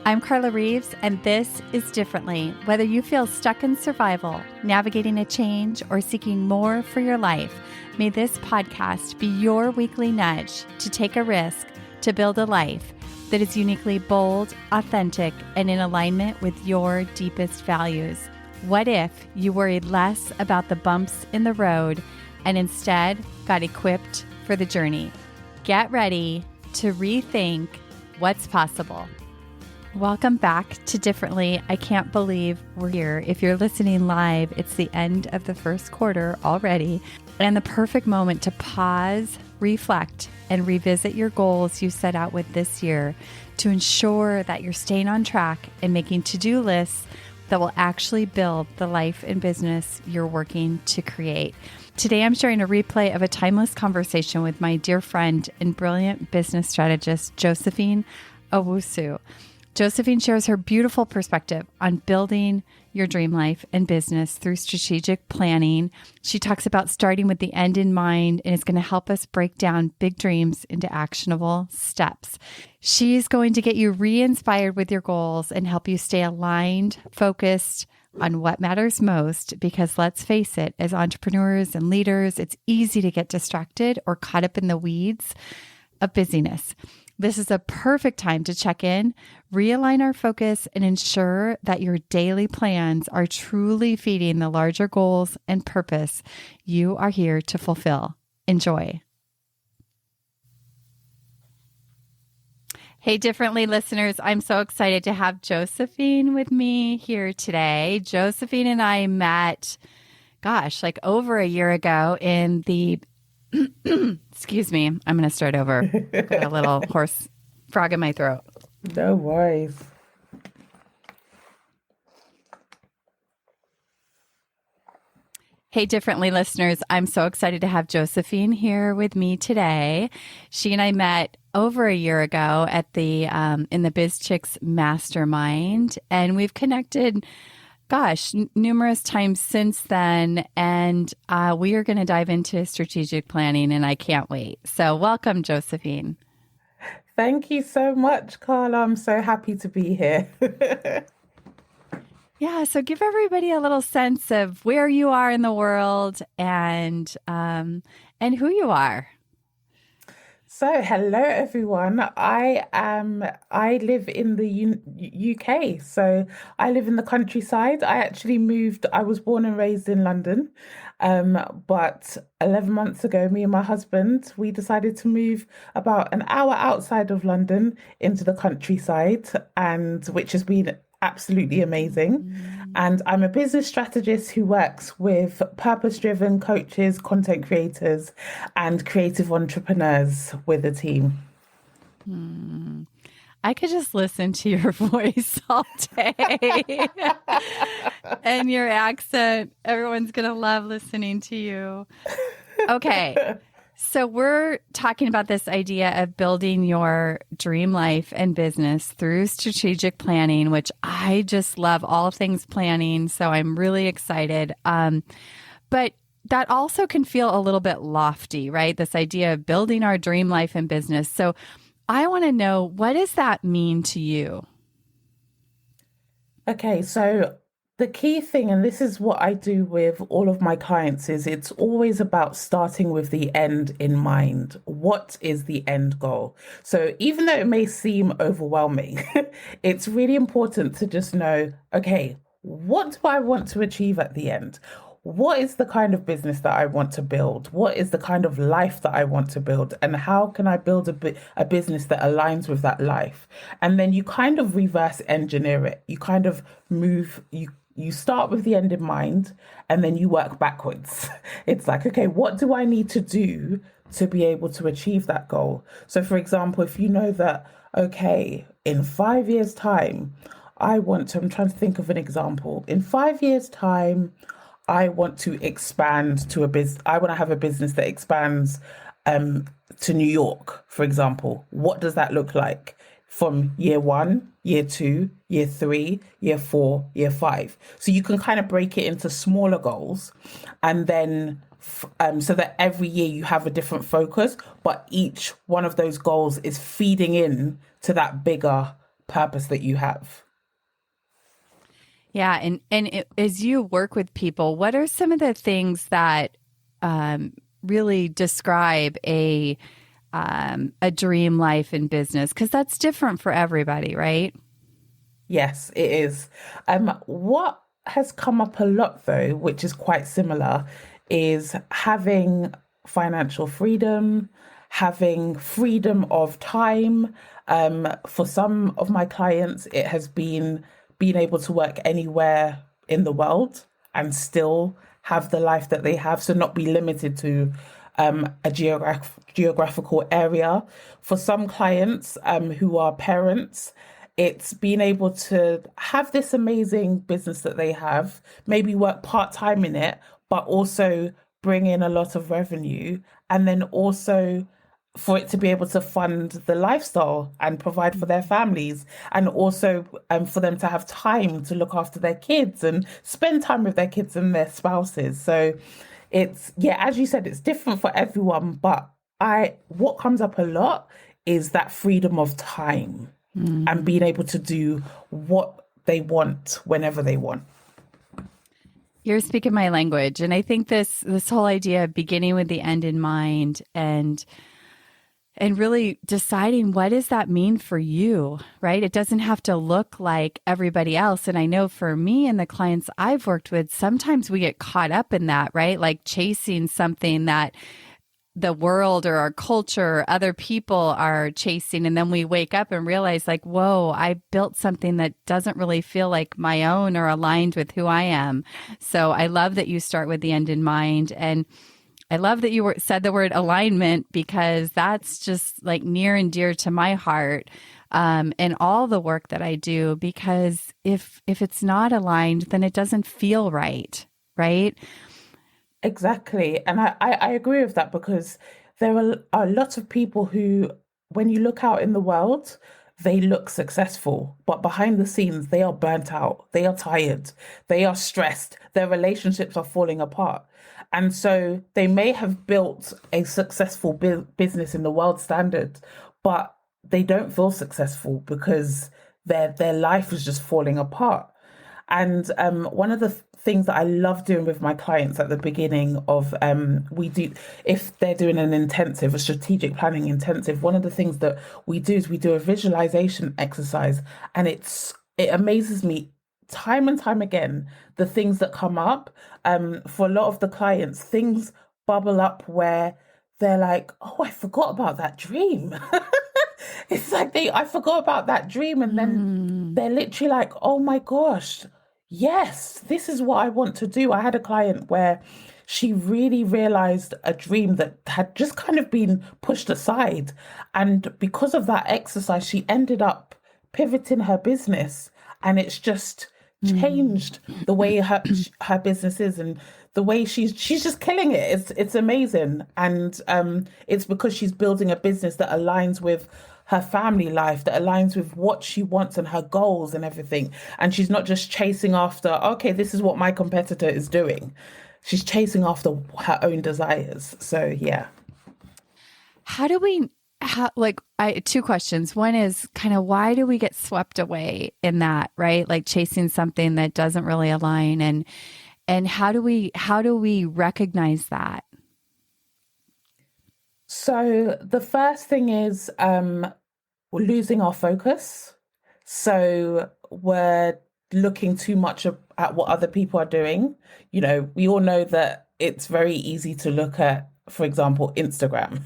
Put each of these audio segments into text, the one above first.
I'm Carla Reeves, and this is Differently. Whether you feel stuck in survival, navigating a change, or seeking more for your life, may this podcast be your weekly nudge to take a risk to build a life that is uniquely bold, authentic, and in alignment with your deepest values. What if you worried less about the bumps in the road and instead got equipped for the journey? Get ready to rethink what's possible. Welcome back to Differently. I can't believe we're here. If you're listening live, it's the end of the first quarter already, and the perfect moment to pause, reflect, and revisit your goals you set out with this year to ensure that you're staying on track and making to-do lists that will actually build the life and business you're working to create. Today, I'm sharing a replay of a timeless conversation with my dear friend and brilliant business strategist, Josephine Owusu. Josephine shares her beautiful perspective on building your dream life and business through strategic planning. She talks about starting with the end in mind and is going to help us break down big dreams into actionable steps. She's going to get you re-inspired with your goals and help you stay aligned, focused on what matters most, because let's face it, as entrepreneurs and leaders, it's easy to get distracted or caught up in the weeds of busyness. This is a perfect time to check in, realign our focus, and ensure that your daily plans are truly feeding the larger goals and purpose you are here to fulfill. Enjoy. Hey, Differently listeners, I'm so excited to have Josephine with me here today. Josephine and I met, like over a year ago in the excuse me, I'm going to start over. I've got a little hoarse frog in my throat. No worries. Hey, Differently listeners, I'm so excited to have Josephine here with me today. She and I met over a year ago at the in the Biz Chicks Mastermind, and we've connected numerous times since then, and we are going to dive into strategic planning, and I can't wait. So welcome, Josephine. Thank you so much, Carla. I'm so happy to be here. Yeah, so give everybody a little sense of where you are in the world and who you are. So, hello everyone. I live in the UK. So, I live in the countryside. I was born and raised in London. But 11 months ago, me and my husband, we decided to move about an hour outside of London into the countryside, and which has been absolutely amazing. And I'm a business strategist who works with purpose-driven coaches, content creators, and creative entrepreneurs with a team. I could just listen to your voice all day and your accent. Everyone's going to love listening to you. Okay. So we're talking about this idea of building your dream life and business through strategic planning, which I just love all things planning. So I'm really excited. But that also can feel a little bit lofty, right? This idea of building our dream life and business. So I want to know, what does that mean to you? Okay, so the key thing, and this is what I do with all of my clients, is it's always about starting with the end in mind. What is the end goal? So even though it may seem overwhelming, it's really important to just know, okay, what do I want to achieve at the end? What is the kind of business that I want to build? What is the kind of life that I want to build? And how can I build a business that aligns with that life? And then you kind of reverse engineer it. You kind of you start with the end in mind, and then you work backwards. It's like, okay, what do I need to do to be able to achieve that goal? So for example, if you know that, okay, in 5 years' time, I'm trying to think of an example. In 5 years' time, I want to expand to I want to have a business that expands to New York, for example. What does that look like from year 1, year 2, year 3, year 4, year 5? So you can kind of break it into smaller goals, and then so that every year you have a different focus, but each one of those goals is feeding in to that bigger purpose that you have. Yeah, as you work with people, what are some of the things that really describe a dream life in business? Because that's different for everybody, right? Yes, it is. What has come up a lot though, which is quite similar, is having financial freedom, having freedom of time. For some of my clients, it has been being able to work anywhere in the world and still have the life that they have, so not be limited to a geographical area. For some clients who are parents, it's being able to have this amazing business that they have, maybe work part time in it, but also bring in a lot of revenue. And then also for it to be able to fund the lifestyle and provide for their families, and also for them to have time to look after their kids and spend time with their kids and their spouses. So it's, yeah, as you said, it's different for everyone, but what comes up a lot is that freedom of time and being able to do what they want whenever they want. You're speaking my language. And I think this whole idea of beginning with the end in mind and really deciding what does that mean for you, right? It doesn't have to look like everybody else. And I know for me and the clients I've worked with, sometimes we get caught up in that, right? Like chasing something that the world or our culture or other people are chasing. And then we wake up and realize like, whoa, I built something that doesn't really feel like my own or aligned with who I am. So I love that you start with the end in mind. And I love that you said the word alignment, because that's just like near and dear to my heart and all the work that I do, because if it's not aligned, then it doesn't feel right, right? Exactly. And I agree with that, because there are lots of people who, when you look out in the world, they look successful, but behind the scenes, they are burnt out, they are tired, they are stressed, their relationships are falling apart. And so they may have built a successful business in the world standard, but they don't feel successful because their life is just falling apart. And one of the things that I love doing with my clients at the beginning of we do, if they're doing an intensive, a strategic planning intensive, one of the things that we do is we do a visualization exercise, and it amazes me time and time again the things that come up. For a lot of the clients, things bubble up where they're like, "Oh, I forgot about that dream." It's like I forgot about that dream, and then they're literally like, "Oh my gosh, yes, this is what I want to do." I had a client where she really realized a dream that had just kind of been pushed aside. And because of that exercise, she ended up pivoting her business, and it's just changed the way her business is, and the way she's just killing it. It's amazing. And it's because she's building a business that aligns with her family life, that aligns with what she wants and her goals and everything. And she's not just chasing after, okay, this is what my competitor is doing. She's chasing after her own desires. So yeah. How do we two questions. One is kind of, why do we get swept away in that, right? Like chasing something that doesn't really align, and how do we recognize that? So the first thing is we're losing our focus. So we're looking too much at what other people are doing. You know, we all know that it's very easy to look at, for example, Instagram,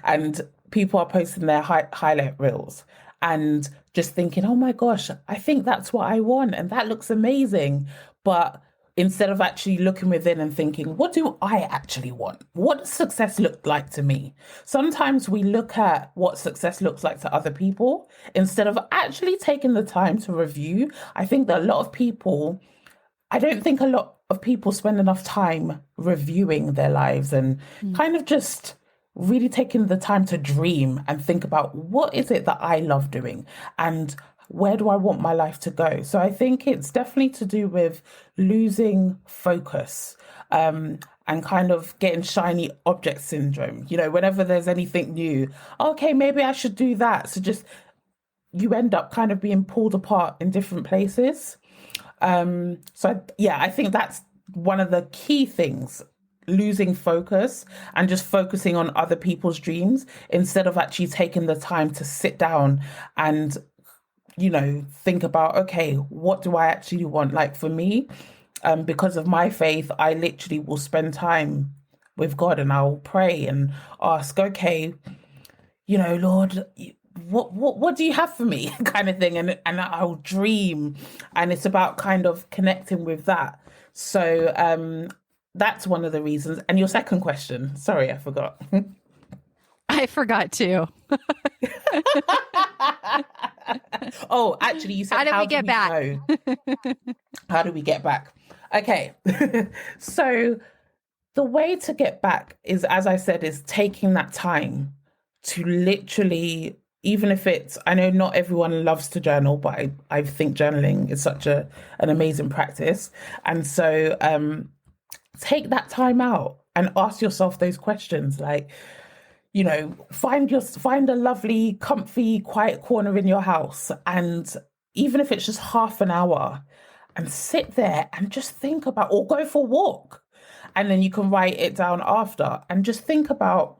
and people are posting their highlight reels and just thinking, oh my gosh, I think that's what I want, and that looks amazing. But instead of actually looking within and thinking, what do I actually want? What does success look like to me? Sometimes we look at what success looks like to other people instead of actually taking the time to review. I think that I don't think a lot of people spend enough time reviewing their lives and kind of just really taking the time to dream and think about, what is it that I love doing, and where do I want my life to go? So I think it's definitely to do with losing focus and kind of getting shiny object syndrome. You know, whenever there's anything new, okay, maybe I should do that. So just you end up kind of being pulled apart in different places. I think that's one of the key things, losing focus and just focusing on other people's dreams instead of actually taking the time to sit down and, think about, okay, what do I actually want? Like for me, because of my faith, I literally will spend time with God and I'll pray and ask, okay, Lord, what do you have for me, kind of thing, and I'll dream, and it's about kind of connecting with that. So that's one of the reasons. And your second question, sorry, I forgot. I forgot too. Oh, actually, you said how do we get back? How do we get back? Okay, so the way to get back is, as I said, is taking that time to literally, even if it's, I know not everyone loves to journal, but I think journaling is such an amazing practice. And so take that time out and ask yourself those questions, like, find a lovely, comfy, quiet corner in your house. And even if it's just half an hour, and sit there and just think about, or go for a walk. And then you can write it down after and just think about,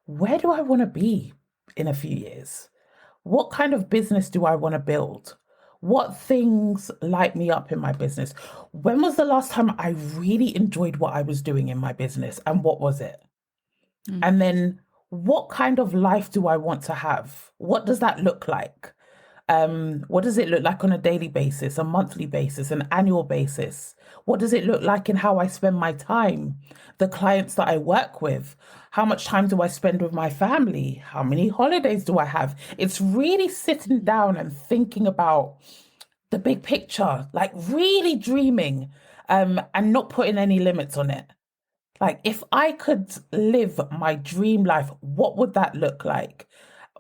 where do I want to be in a few years? What kind of business do I want to build? What things light me up in my business? When was the last time I really enjoyed what I was doing in my business, and what was it? And then what kind of life do I want to have? What does that look like? What does it look like on a daily basis, a monthly basis, an annual basis? What does it look like in how I spend my time, the clients that I work with? How much time do I spend with my family? How many holidays do I have? It's really sitting down and thinking about the big picture, like really dreaming, and not putting any limits on it. Like, if I could live my dream life, what would that look like?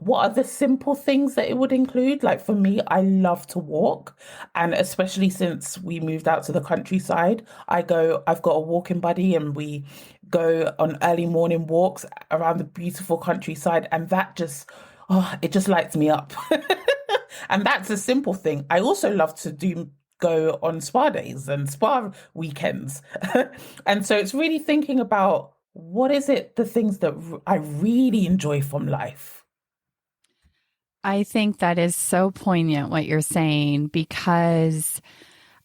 What are the simple things that it would include? Like for me, I love to walk. And especially since we moved out to the countryside, I've got a walking buddy, and we go on early morning walks around the beautiful countryside. And that just, it just lights me up. And that's a simple thing. I also love to go on spa days and spa weekends. And so it's really thinking about, what is it, the things that I really enjoy from life. I think that is so poignant what you're saying, because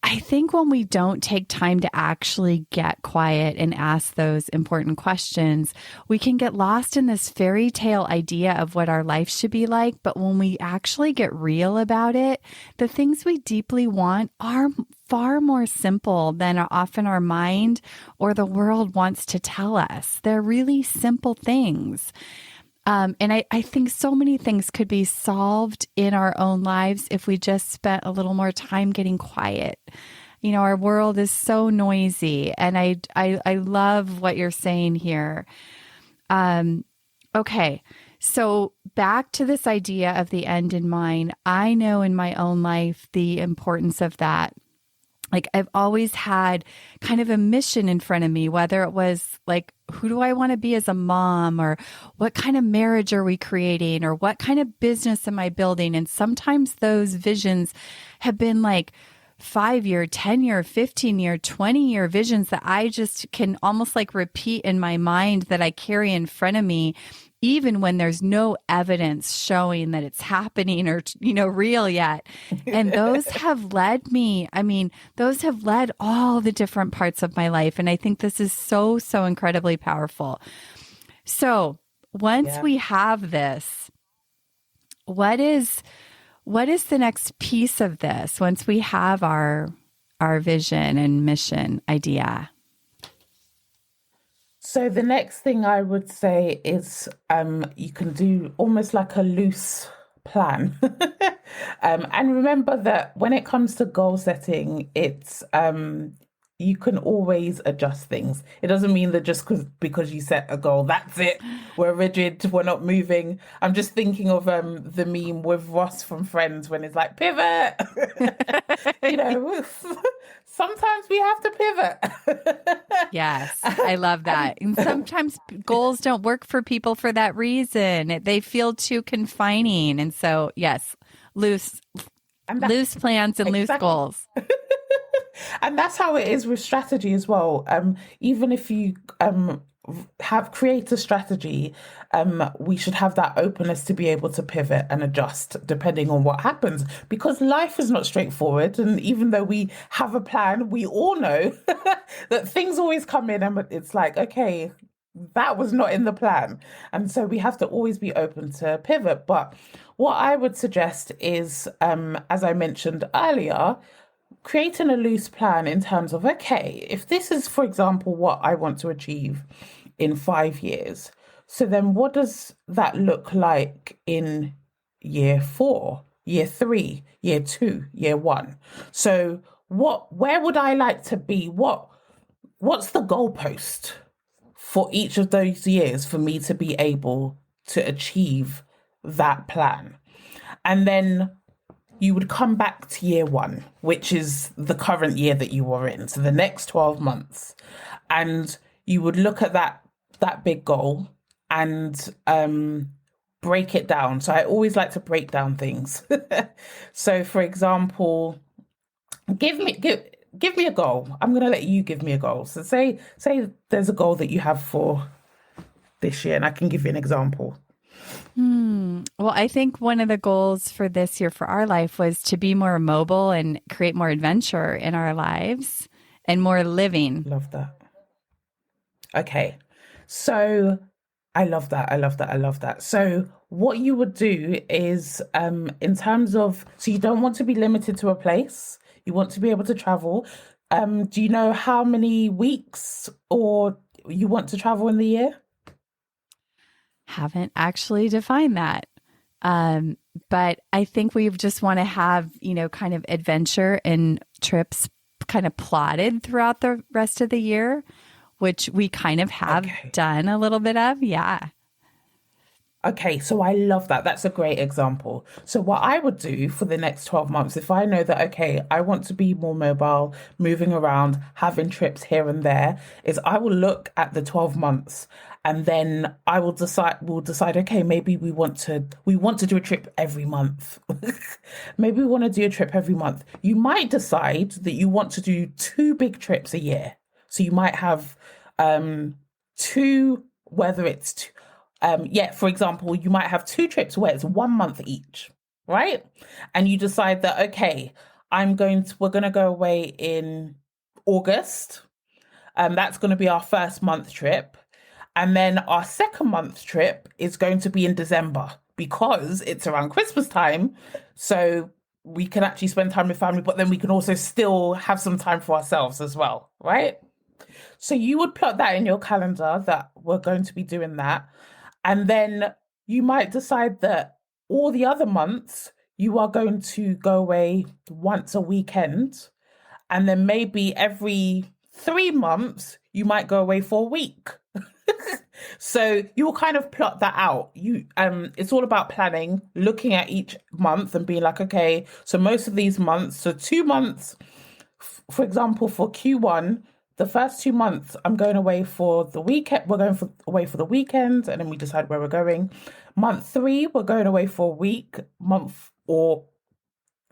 I think when we don't take time to actually get quiet and ask those important questions, we can get lost in this fairy tale idea of what our life should be like. But when we actually get real about it, the things we deeply want are far more simple than often our mind or the world wants to tell us. They're really simple things. And I think so many things could be solved in our own lives if we just spent a little more time getting quiet. Our world is so noisy, and I love what you're saying here. Okay, so back to this idea of the end in mind. I know in my own life the importance of that. Like, I've always had kind of a mission in front of me, whether it was like, who do I want to be as a mom, or what kind of marriage are we creating, or what kind of business am I building? And sometimes those visions have been like 5-year, 10-year, 15-year, 20-year visions that I just can almost like repeat in my mind, that I carry in front of me, even when there's no evidence showing that it's happening or, real yet. And those have led all the different parts of my life. And I think this is so, so incredibly powerful. So once we have this, what is the next piece of this once we have our vision and mission idea? So the next thing I would say is you can do almost like a loose plan. And remember that when it comes to goal setting, it's you can always adjust things. It doesn't mean that just because you set a goal, that's it. We're rigid, we're not moving. I'm just thinking of the meme with Ross from Friends when it's like, pivot. Sometimes we have to pivot. Yes, I love that. And sometimes goals don't work for people for that reason. They feel too confining. And so, yes, loose And that loose plans and loose exactly. goals. And that's how it is with strategy as well. Even if you have create a strategy, we should have that openness to be able to pivot and adjust depending on what happens. Because life is not straightforward, and even though we have a plan, we all know that things always come in, and it's like, okay, that was not in the plan, and so we have to always be open to pivot. But what I would suggest is, as I mentioned earlier, creating a loose plan in terms of, okay, if this is, for example, what I want to achieve in 5 years, so then what does that look like in year 4, year 3, year 2, year 1? So where would I like to be? What's the goalpost for each of those years for me to be able to achieve that plan? And then you would come back to year 1, which is the current year that you are in, so the next 12 months, and you would look at that big goal and break it down. So I always like to break down things. So, for example, give me a goal. I'm going to let you give me a goal. So say there's a goal that you have for this year, and I can give you an example. Well, I think one of the goals for this year for our life was to be more mobile and create more adventure in our lives and more living. Love that. Okay. So I love that. I love that. I love that. So what you would do is, in terms of, so you don't want to be limited to a place. You want to be able to travel. Do you know how many weeks or you want to travel in the year? Haven't actually defined that. But I think we just want to have, kind of adventure and trips kind of plotted throughout the rest of the year, which we kind of have Okay. done a little bit of. Yeah. Okay, so I love that. That's a great example. So what I would do for the next 12 months, if I know that, okay, I want to be more mobile, moving around, having trips here and there, is I will look at the 12 months and then we'll decide, okay, maybe we want to do a trip every month. Maybe we want to do a trip every month. You might decide that you want to do 2 big trips a year. So you might have two, whether it's two, for example, you might have 2 trips where it's 1 month each, right? And you decide that, okay, we're going to go away in August. That's going to be our first month trip. And then our second month trip is going to be in December because it's around Christmas time. So we can actually spend time with family, but then we can also still have some time for ourselves as well, right? So you would plot that in your calendar that we're going to be doing that. And then you might decide that all the other months you are going to go away once a weekend. And then maybe every 3 months you might go away for a week. So you will kind of plot that out. It's all about planning, looking at each month and being like, okay, so most of these months, so 2 months, for example, for Q1, the first 2 months, I'm going away for the weekend. We're going away for the weekend, and then we decide where we're going. Month 3, we're going away for a week, month, or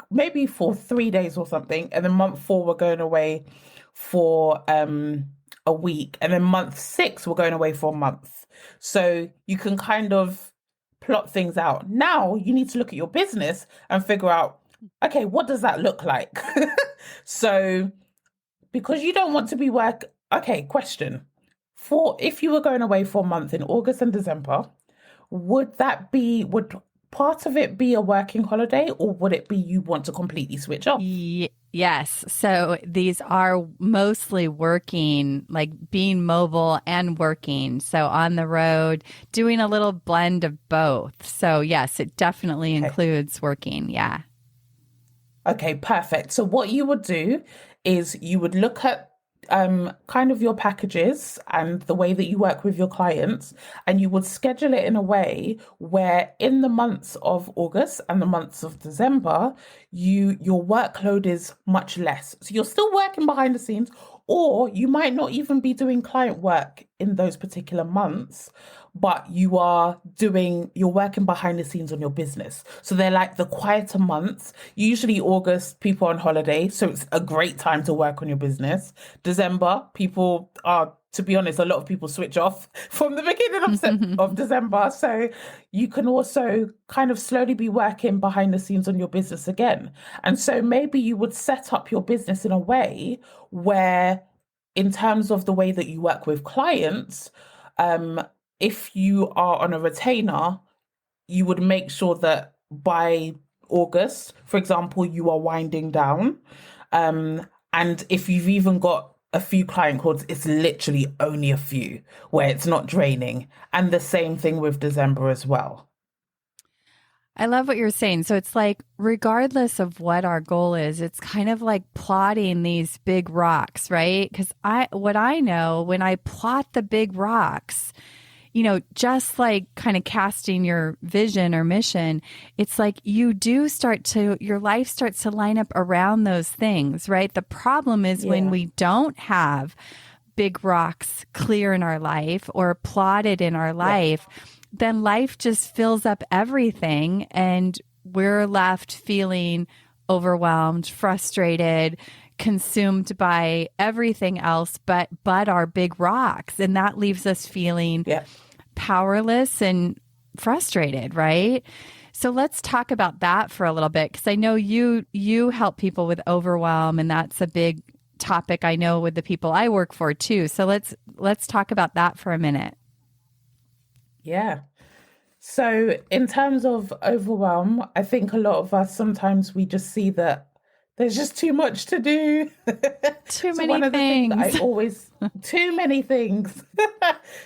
maybe for 3 days or something. And then month 4, we're going away for a week. And then month 6, we're going away for a month. So you can kind of plot things out. Now you need to look at your business and figure out, okay, what does that look like? So because you don't want to be okay, question. For if you were going away for a month in August and December, would part of it be a working holiday, or would it be you want to completely switch off? Yes. So these are mostly working, like being mobile and working. So on the road, doing a little blend of both. So yes, it definitely includes working. Yeah. Okay, perfect. So what you would do is you would look at kind of your packages and the way that you work with your clients, and you would schedule it in a way where in the months of August and the months of December, your workload is much less. So you're still working behind the scenes. Or you might not even be doing client work in those particular months, but you're working behind the scenes on your business. So they're like the quieter months. Usually August, people are on holiday, so it's a great time to work on your business. December, people are, to be honest, a lot of people switch off from the beginning of December. So you can also kind of slowly be working behind the scenes on your business again. And so maybe you would set up your business in a way where, in terms of the way that you work with clients, if you are on a retainer, you would make sure that by August, for example, you are winding down. And if you've even got a few client calls, it's literally only a few where it's not draining. And the same thing with December as well. I love what you're saying. So it's like, regardless of what our goal is, it's kind of like plotting these big rocks, right? Because what I know when I plot the big rocks, just like kind of casting your vision or mission, it's like your life starts to line up around those things, right? The problem is when we don't have big rocks clear in our life or plotted in our life, then life just fills up everything and we're left feeling overwhelmed, frustrated, consumed by everything else but our big rocks. And that leaves us feeling powerless and frustrated, right? So let's talk about that for a little bit, because I know you help people with overwhelm, and that's a big topic I know with the people I work for too. So let's talk about that for a minute. Yeah. So in terms of overwhelm, I think a lot of us, sometimes we just see that there's just too much to do. Too So many one of the things things. I always, too many things.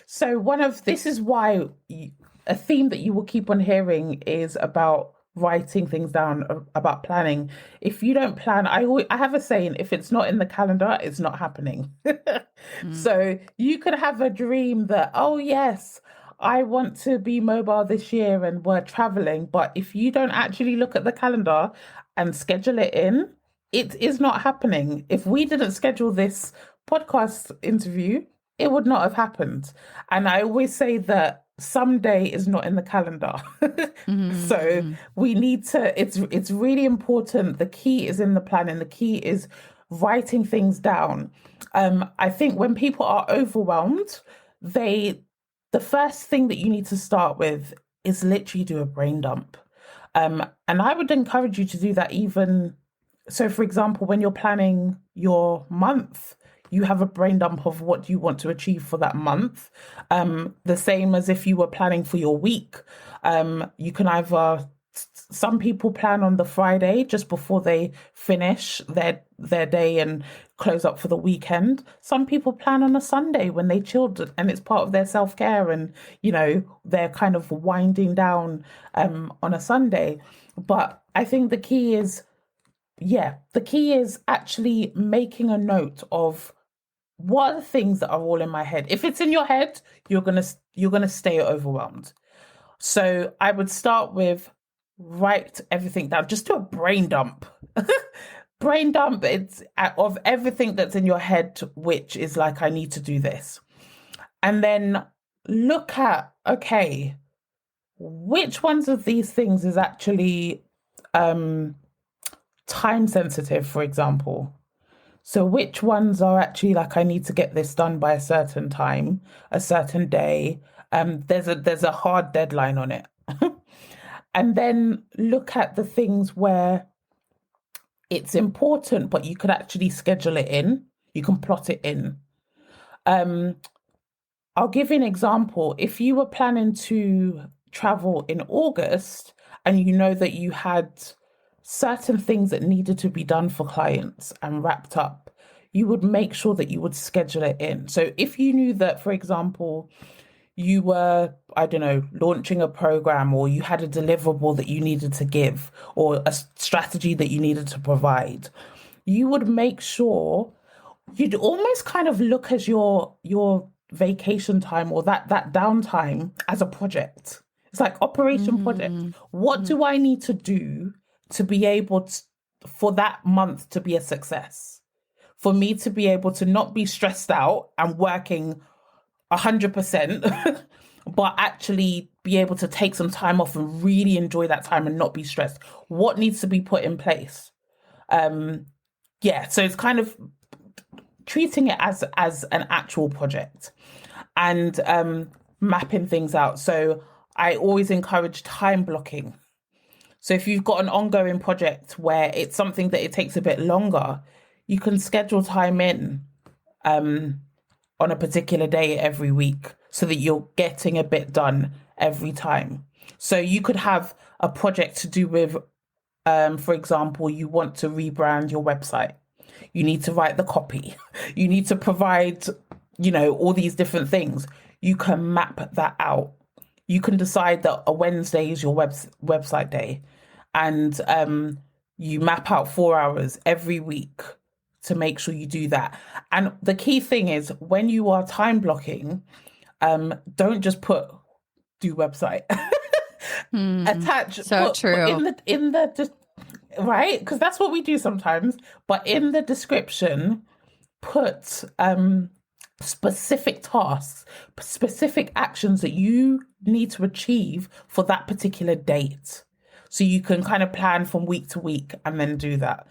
So this is why a theme that you will keep on hearing is about writing things down, about planning. If you don't plan, I have a saying, if it's not in the calendar, it's not happening. So you could have a dream that, oh yes, I want to be mobile this year and we're traveling. But if you don't actually look at the calendar and schedule it in, it is not happening. If we didn't schedule this podcast interview, it would not have happened. And I always say that someday is not in the calendar. So we need to, it's really important. The key is in the planning. The key is writing things down. I think when people are overwhelmed, the first thing that you need to start with is literally do a brain dump. And I would encourage you to do that even. So, for example, when you're planning your month, you have a brain dump of what you want to achieve for that month. The same as if you were planning for your week. You can either, some people plan on the Friday just before they finish their day and close up for the weekend. Some people plan on a Sunday when they chilled and it's part of their self-care, and they're kind of winding down on a Sunday. But I think the key is actually making a note of what are the things that are all in my head. If it's in your head, you're gonna stay overwhelmed. So I would start with, write everything down. Just do a brain dump. Brain dump, it's of everything that's in your head, which is like, I need to do this. And then look at, okay, which ones of these things is actually time sensitive, for example. So which ones are actually like, I need to get this done by a certain time, a certain day. There's a hard deadline on it. And then look at the things where it's important, but you could actually schedule it in. You can plot it in. I'll give you an example. If you were planning to travel in August and you know that you had certain things that needed to be done for clients and wrapped up, you would make sure that you would schedule it in. So if you knew that, for example, you were, I don't know, launching a program, or you had a deliverable that you needed to give, or a strategy that you needed to provide, you would make sure you'd almost kind of look at your vacation time or that downtime as a project. It's like operation project. What do I need to do to be able to, for that month to be a success? for me to be able to not be stressed out and working 100%, but actually be able to take some time off and really enjoy that time and not be stressed? What needs to be put in place? So it's kind of treating it as an actual project and mapping things out. So I always encourage time blocking. So if you've got an ongoing project where it's something that it takes a bit longer, you can schedule time in on a particular day every week so that you're getting a bit done every time. So you could have a project to do with, for example, you want to rebrand your website. You need to write the copy. You need to provide, all these different things. You can map that out. You can decide that a Wednesday is your website day, and you map out 4 hours every week to make sure you do that. And the key thing is, when you are time blocking, don't just do website. Attach. So true. In the just right, because that's what we do sometimes. But in the description, put specific tasks, specific actions that you need to achieve for that particular date. So you can kind of plan from week to week and then do that.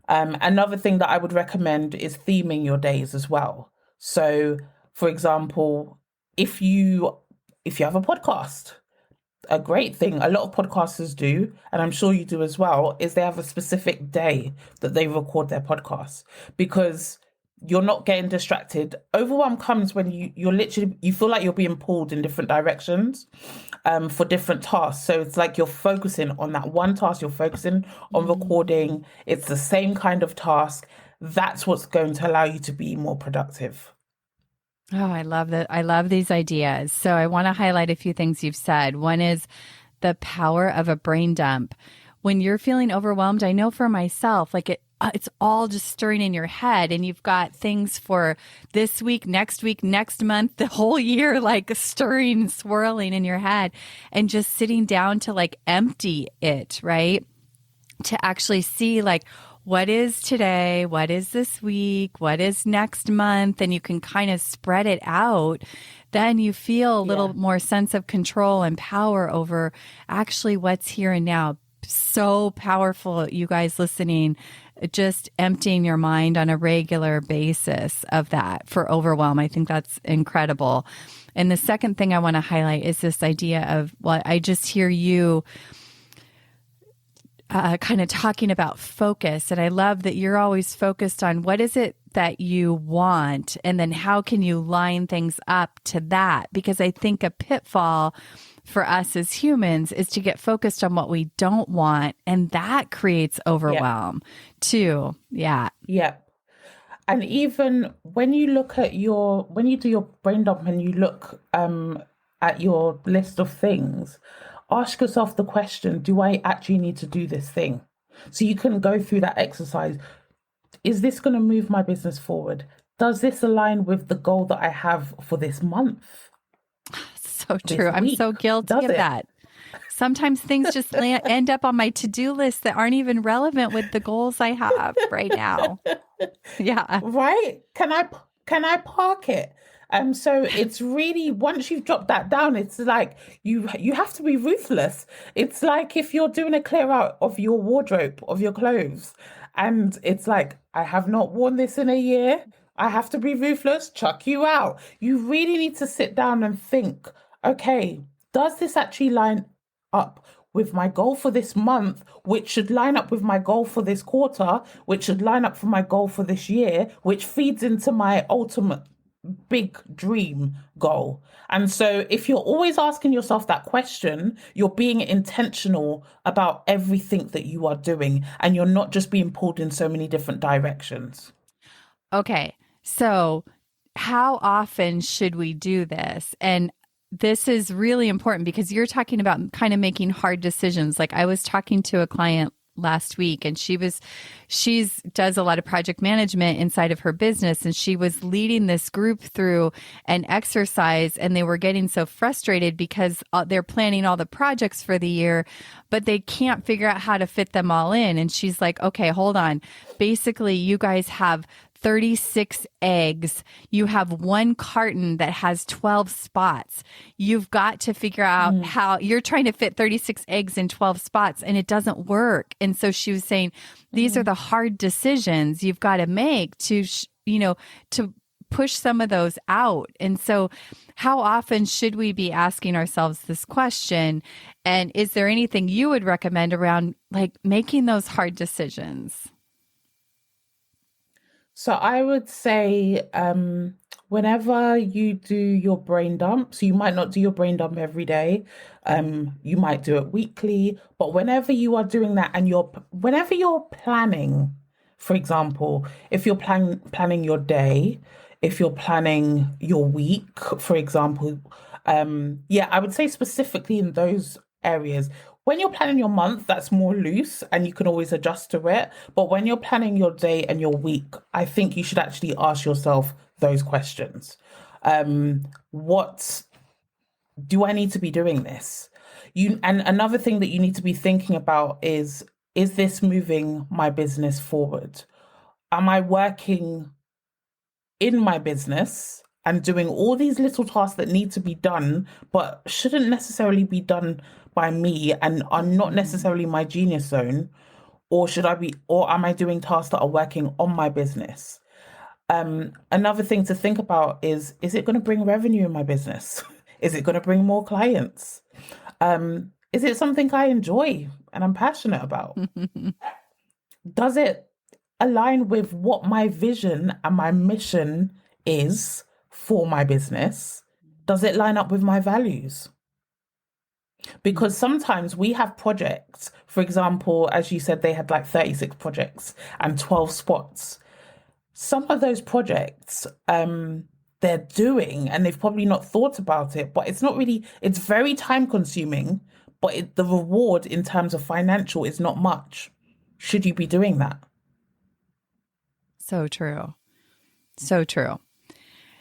Another thing that I would recommend is theming your days as well. So, for example, if you have a podcast, a great thing a lot of podcasters do, and I'm sure you do as well, is they have a specific day that they record their podcasts, because you're not getting distracted. Overwhelm comes when you feel like you're being pulled in different directions for different tasks. So it's like you're focusing on that one task, you're focusing on recording. It's the same kind of task. That's what's going to allow you to be more productive. Oh, I love that. I love these ideas. So I want to highlight a few things you've said. One is the power of a brain dump. When you're feeling overwhelmed, I know for myself, like it's all just stirring in your head, and you've got things for this week, next month, the whole year, like stirring, swirling in your head, and just sitting down to like empty it, right? To actually see like, what is today? What is this week? What is next month? And you can kind of spread it out. Then you feel a little more sense of control and power over actually what's here and now. So powerful, you guys listening, just emptying your mind on a regular basis of that for overwhelm. I think that's incredible. And the second thing I want to highlight is this idea of, well, I just hear you kind of talking about focus. And I love that you're always focused on what is it that you want, and then how can you line things up to that? Because I think a pitfall for us as humans is to get focused on what we don't want, and that creates overwhelm too. Yeah. And even when you when you do your brain dump and you look at your list of things, ask yourself the question, do I actually need to do this thing? So you can go through that exercise. Is this going to move my business forward? Does this align with the goal that I have for this month? So true. I'm so guilty of that. Sometimes things just end up on my to-do list that aren't even relevant with the goals I have right now. Yeah. Right? Can I park it? So it's really, once you've dropped that down, it's like you have to be ruthless. It's like if you're doing a clear out of your wardrobe, of your clothes, and it's like, I have not worn this in a year. I have to be ruthless, chuck you out. You really need to sit down and think, okay, does this actually line up with my goal for this month, which should line up with my goal for this quarter, which should line up for my goal for this year, which feeds into my ultimate big dream goal? And so if you're always asking yourself that question, you're being intentional about everything that you are doing, and you're not just being pulled in so many different directions. Okay. So how often should we do this? And this is really important because you're talking about kind of making hard decisions. Like I was talking to a client last week, and she does a lot of project management inside of her business, and she was leading this group through an exercise, and they were getting so frustrated because they're planning all the projects for the year, but they can't figure out how to fit them all in. And she's like, okay, hold on. Basically, you guys have 36 eggs. You have one carton that has 12 spots. You've got to figure out how you're trying to fit 36 eggs in 12 spots, and it doesn't work. And so she was saying, these are the hard decisions you've got to make to, to push some of those out. And so how often should we be asking ourselves this question? And is there anything you would recommend around like making those hard decisions? So I would say whenever you do your brain dump, so you might not do your brain dump every day, you might do it weekly, but whenever you are doing that and whenever you're planning, for example, if you're planning your day, if you're planning your week, for example, I would say specifically in those areas. When you're planning your month, that's more loose and you can always adjust to it. But when you're planning your day and your week, I think you should actually ask yourself those questions. What do I need to be doing this? And another thing that you need to be thinking about is this moving my business forward? Am I working in my business and doing all these little tasks that need to be done, but shouldn't necessarily be done by me and are not necessarily my genius zone? Or am I doing tasks that are working on my business? Another thing to think about is it going to bring revenue in my business? Is it going to bring more clients? Is it something I enjoy and I'm passionate about? Does it align with what my vision and my mission is for my business? Does it line up with my values? Because sometimes we have projects, for example, as you said, they had like 36 projects and 12 spots. Some of those projects, they're doing, and they've probably not thought about it, but it's very time consuming, but the reward in terms of financial is not much. Should you be doing that? So true. So true.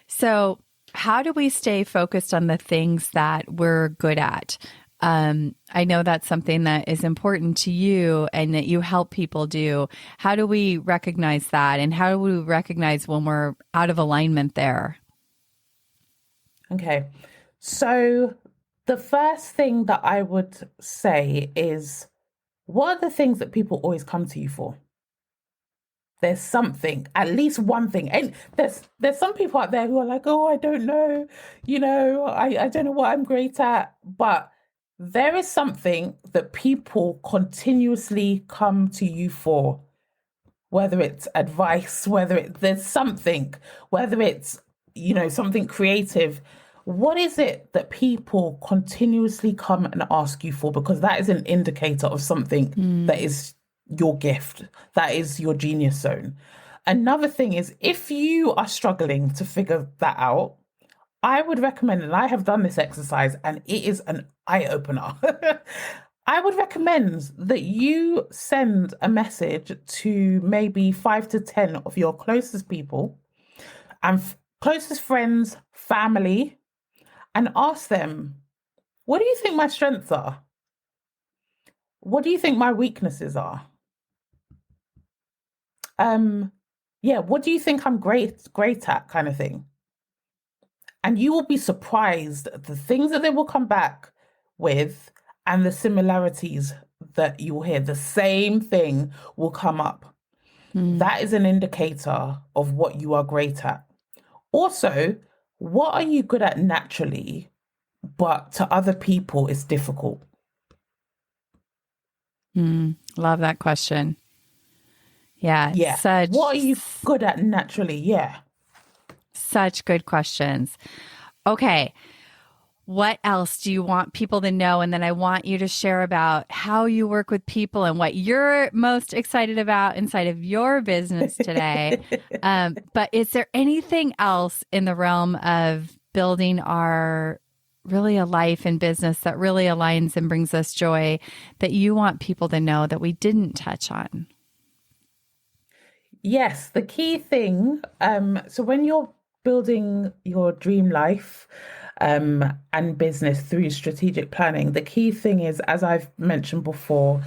So how do we stay focused on the things that we're good at? I know that's something that is important to you and that you help people do. How do we recognize that? And how do we recognize when we're out of alignment there? Okay. So the first thing that I would say is, what are the things that people always come to you for? There's something, at least one thing. And there's some people out there who are like, oh, I don't know, I don't know what I'm great at. But there is something that people continuously come to you for, whether it's advice, there's something, whether it's, something creative. What is it that people continuously come and ask you for? Because that is an indicator of something that is your gift, that is your genius zone. Another thing is, if you are struggling to figure that out, I would recommend, and I have done this exercise and it is an eye opener. I would recommend that you send a message to maybe 5 to 10 of your closest people and closest friends, family, and ask them, what do you think my strengths are? What do you think my weaknesses are? What do you think I'm great at, kind of thing? And you will be surprised at the things that they will come back with and the similarities that you will hear. The same thing will come up. That is an indicator of what you are great at. Also, what are you good at naturally, but to other people it's difficult? Love that question. Yeah. What are you good at naturally? Yeah. Such good questions. Okay. What else do you want people to know? And then I want you to share about how you work with people and what you're most excited about inside of your business today. But is there anything else in the realm of building a life and business that really aligns and brings us joy that you want people to know that we didn't touch on? Yes, the key thing, so when you're building your dream life and business through strategic planning, the key thing is, as I've mentioned before,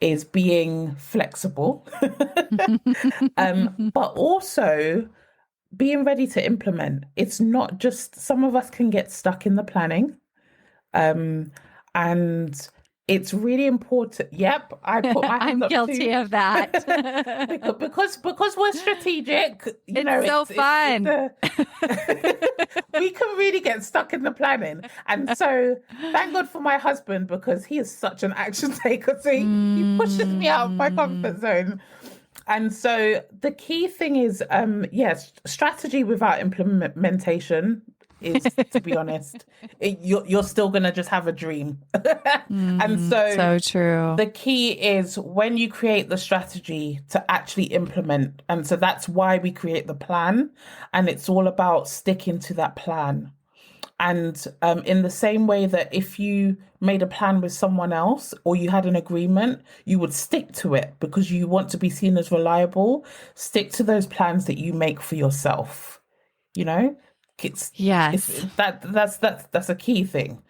is being flexible, but also being ready to implement. It's not just, some of us can get stuck in the planning. And it's really important. Yep, I put my hands I'm up guilty too. of that. because we're strategic, It's so fun. we can really get stuck in the planning. And so thank God for my husband, because he is such an action taker. So he pushes me out of my comfort zone. And so the key thing is, yes, strategy without implementation is, to be honest, you're still gonna just have a dream. And So true. the key is when you create the strategy to actually implement. And so that's why we create the plan, and it's all about sticking to that plan. And in the same way that if you made a plan with someone else or you had an agreement, you would stick to it because you want to be seen as reliable. Stick to those plans that you make for yourself. You know, Yes. that's a key thing.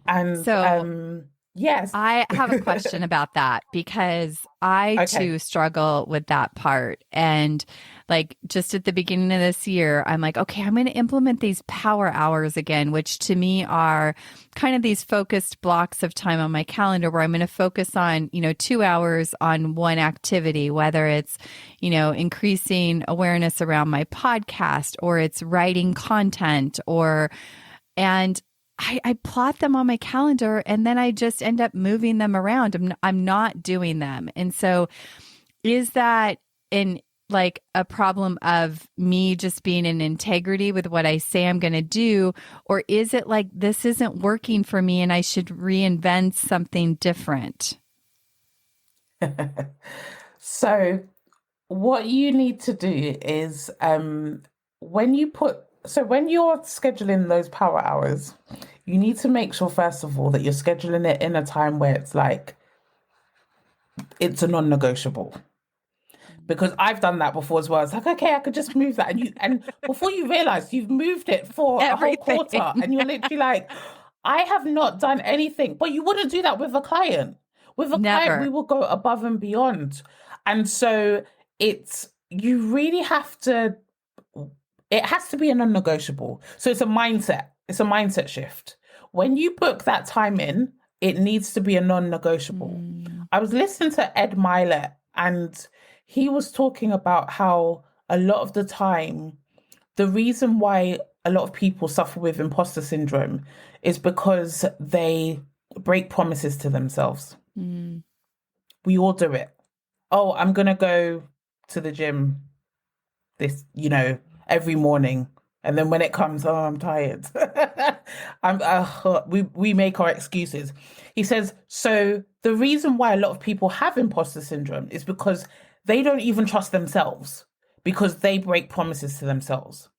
And So yes, I have a question about that because I okay. too struggle with that part. And like just at the beginning of this year, I'm like, okay, I'm going to implement these power hours again, which to me are kind of these focused blocks of time on my calendar where I'm going to focus on, 2 hours on one activity, whether it's, increasing awareness around my podcast or it's writing content and I plot them on my calendar and then I just end up moving them around. I'm not doing them. And so is that a problem of me just being in integrity with what I say I'm going to do? Or is it like this isn't working for me and I should reinvent something different? So what you need to do is when you're scheduling those power hours, you need to make sure, first of all, that you're scheduling it in a time where it's like, it's a non-negotiable. Because I've done that before as well. It's like, okay, I could just move that. And before you realize you've moved it for a whole quarter and you're literally like, I have not done anything. But you wouldn't do that with a client. With a client, we will go above and beyond. And so you really have to, it has to be a non-negotiable. So it's a mindset shift. When you book that time in, it needs to be a non-negotiable. I was listening to Ed Milet, and he was talking about how a lot of the time, the reason why a lot of people suffer with imposter syndrome is because they break promises to themselves. We all do it. Oh, I'm going to go to the gym every morning. And then when it comes, oh, I'm tired. We make our excuses. He says, so the reason why a lot of people have imposter syndrome is because they don't even trust themselves because they break promises to themselves.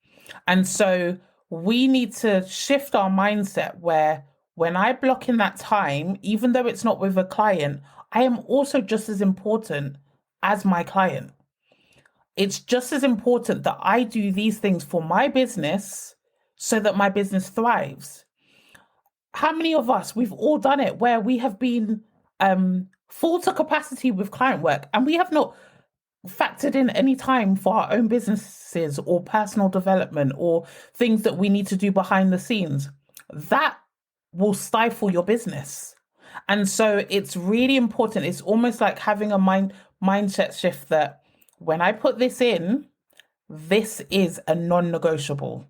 And so we need to shift our mindset where when I block in that time, even though it's not with a client, I am also just as important as my client. It's just as important that I do these things for my business so that my business thrives. How many of us, we've all done it, where we have been full to capacity with client work and we have not factored in any time for our own businesses or personal development or things that we need to do behind the scenes. That will stifle your business. And so it's really important. It's almost like having a mindset shift that when I put this in, this is a non-negotiable.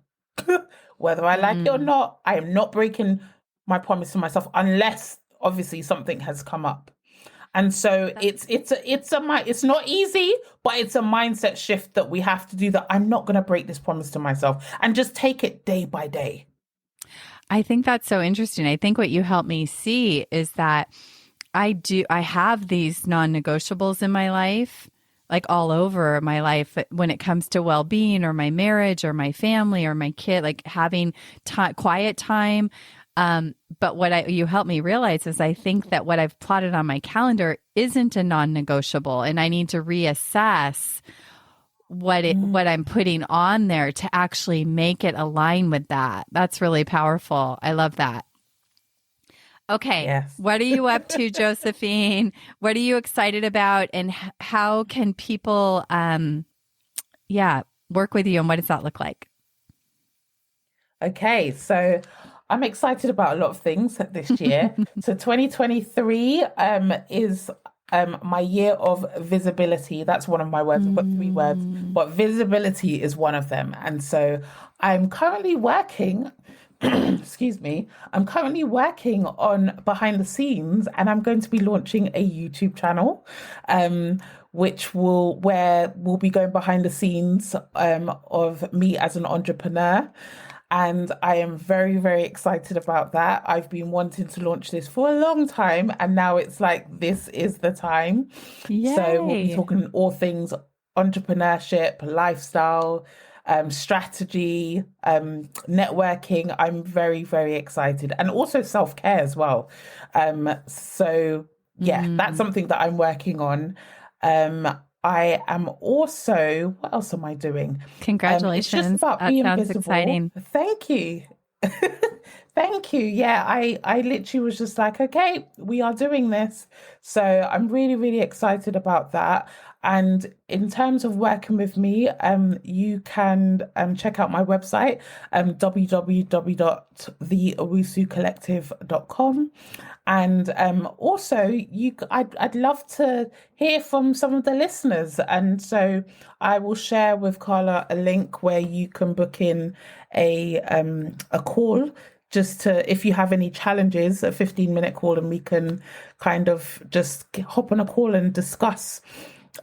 Whether I like it or not, I am not breaking my promise to myself unless obviously something has come up. And so it's not easy, but it's a mindset shift that we have to do, that I'm not going to break this promise to myself, and just take it day by day. I think that's so interesting. I think what you helped me see is that I have these non-negotiables in my life, like all over my life when it comes to well-being or my marriage or my family or my kid, like having quiet time. But what you helped me realize is I think that what I've plotted on my calendar isn't a non-negotiable, and I need to reassess what I'm putting on there to actually make it align with that. That's really powerful. I love that. Okay. Yes. What are you up to, Josephine? What are you excited about? And how can people, work with you? And what does that look like? Okay, so I'm excited about a lot of things this year. So 2023 is my year of visibility. That's one of my words. I've got three words, but visibility is one of them. And so I'm currently working, excuse me, I'm currently working on behind the scenes, and I'm going to be launching a YouTube channel. Where we'll be going behind the scenes of me as an entrepreneur. And I am very, very excited about that. I've been wanting to launch this for a long time, and now it's like, this is the time. Yay. So we'll be talking all things entrepreneurship, lifestyle, strategy, networking. I'm very, very excited. And also self-care as well. That's something that I'm working on. I am also, what else am I doing? Congratulations. It's just about that being sounds visible. exciting. Thank you. Thank you. Yeah, I literally was just like, okay, we are doing this. So I'm really, really excited about that. And in terms of working with me, you can check out my website, www.theowusucollective.com. And also, I'd love to hear from some of the listeners. And so I will share with Carla a link where you can book in a call, just to, if you have any challenges, a 15-minute call, and we can kind of just hop on a call and discuss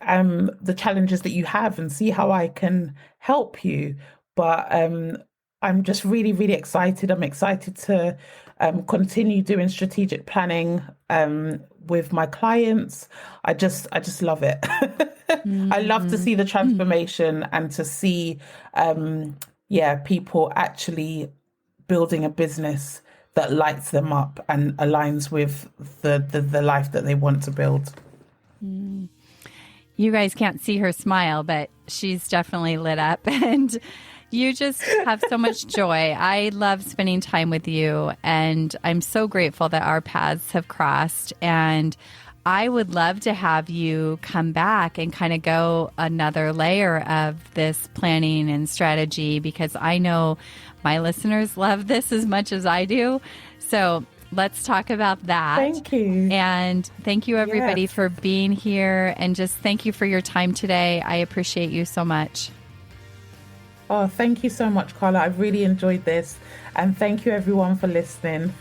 the challenges that you have and see how I can help you. But I'm just really, really excited. I'm excited to continue doing strategic planning with my clients. I just love it. I love to see the transformation and to see people actually building a business that lights them up and aligns with the life that they want to build. You guys can't see her smile, but she's definitely lit up, and you just have so much joy. I love spending time with you, and I'm so grateful that our paths have crossed. And I would love to have you come back and kind of go another layer of this planning and strategy, because I know my listeners love this as much as I do. So let's talk about that. Thank you. And thank you, everybody, for being here. And just thank you for your time today. I appreciate you so much. Oh, thank you so much, Carla. I've really enjoyed this. And thank you, everyone, for listening.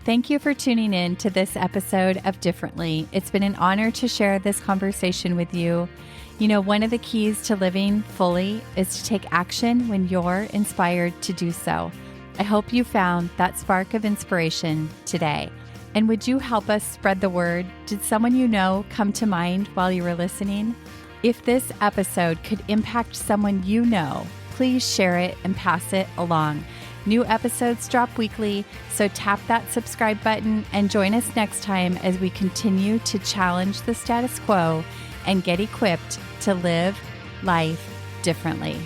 Thank you for tuning in to this episode of Differently. It's been an honor to share this conversation with you. You know, one of the keys to living fully is to take action when you're inspired to do so. I hope you found that spark of inspiration today. And would you help us spread the word? Did someone you know come to mind while you were listening? If this episode could impact someone you know, please share it and pass it along. New episodes drop weekly, so tap that subscribe button and join us next time as we continue to challenge the status quo and get equipped to live life differently.